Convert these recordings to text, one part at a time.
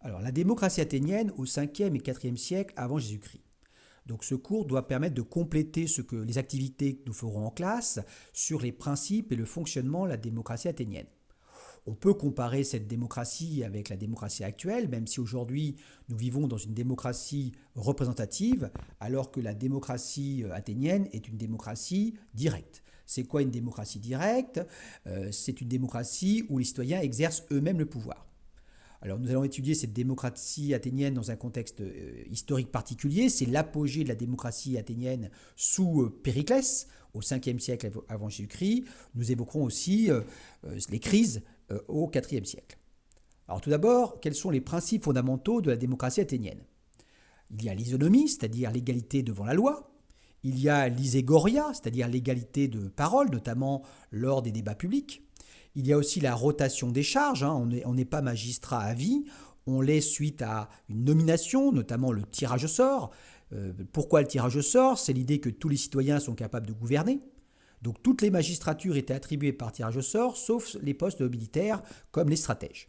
Alors, la démocratie athénienne au 5e et 4e siècle avant Jésus-Christ. Donc ce cours doit permettre de compléter les activités que nous ferons en classe sur les principes et le fonctionnement de la démocratie athénienne. On peut comparer cette démocratie avec la démocratie actuelle, même si aujourd'hui nous vivons dans une démocratie représentative, alors que la démocratie athénienne est une démocratie directe. C'est quoi une démocratie directe? C'est une démocratie où les citoyens exercent eux-mêmes le pouvoir. Alors nous allons étudier cette démocratie athénienne dans un contexte historique particulier. C'est l'apogée de la démocratie athénienne sous Périclès, au 5e siècle avant Jésus-Christ. Nous évoquerons aussi les crises au 4e siècle. Alors tout d'abord, quels sont les principes fondamentaux de la démocratie athénienne? Il y a l'isonomie, c'est-à-dire l'égalité devant la loi. Il y a l'iségoria, c'est-à-dire l'égalité de parole, notamment lors des débats publics. Il y a aussi la rotation des charges, on n'est pas magistrat à vie, on l'est suite à une nomination, notamment le tirage au sort. Pourquoi le tirage au sort? C'est l'idée que tous les citoyens sont capables de gouverner. Donc toutes les magistratures étaient attribuées par tirage au sort, sauf les postes militaires comme les stratèges.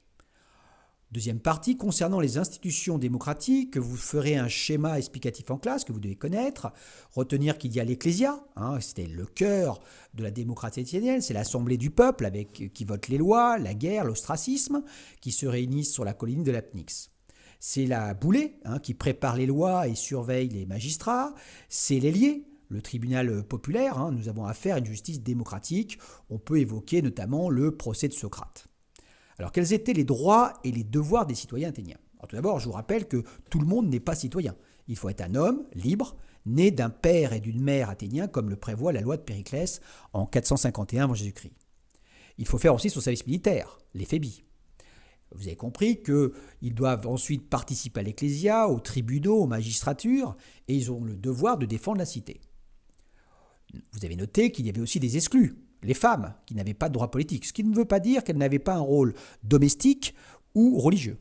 Deuxième partie, concernant les institutions démocratiques, vous ferez un schéma explicatif en classe que vous devez connaître. Retenir qu'il y a l'Ecclésia, c'était le cœur de la démocratie athénienne, c'est l'assemblée du peuple qui vote les lois, la guerre, l'ostracisme, qui se réunissent sur la colline de l'Apnyx. C'est la boulée qui prépare les lois et surveille les magistrats. C'est l'ailier, le tribunal populaire. Nous avons affaire à une justice démocratique. On peut évoquer notamment le procès de Socrate. Alors, quels étaient les droits et les devoirs des citoyens athéniens? Alors, tout d'abord, je vous rappelle que tout le monde n'est pas citoyen. Il faut être un homme libre, né d'un père et d'une mère athéniens, comme le prévoit la loi de Périclès en 451 avant Jésus-Christ. Il faut faire aussi son service militaire, l'éphébi. Vous avez compris qu'ils doivent ensuite participer à l'ecclésia, aux tribunaux, aux magistratures, et ils ont le devoir de défendre la cité. Vous avez noté qu'il y avait aussi des exclus. Les femmes qui n'avaient pas de droit politique, ce qui ne veut pas dire qu'elles n'avaient pas un rôle domestique ou religieux.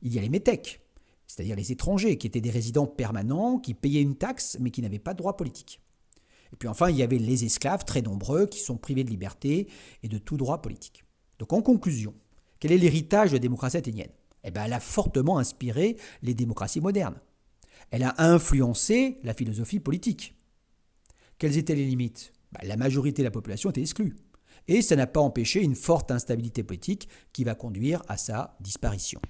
Il y a les métèques, c'est-à-dire les étrangers qui étaient des résidents permanents, qui payaient une taxe mais qui n'avaient pas de droit politique. Et puis enfin, il y avait les esclaves, très nombreux, qui sont privés de liberté et de tout droit politique. Donc en conclusion, quel est l'héritage de la démocratie athénienne? Elle a fortement inspiré les démocraties modernes. Elle a influencé la philosophie politique. Quelles étaient les limites? La majorité de la population était exclue. Et ça n'a pas empêché une forte instabilité politique qui va conduire à sa disparition.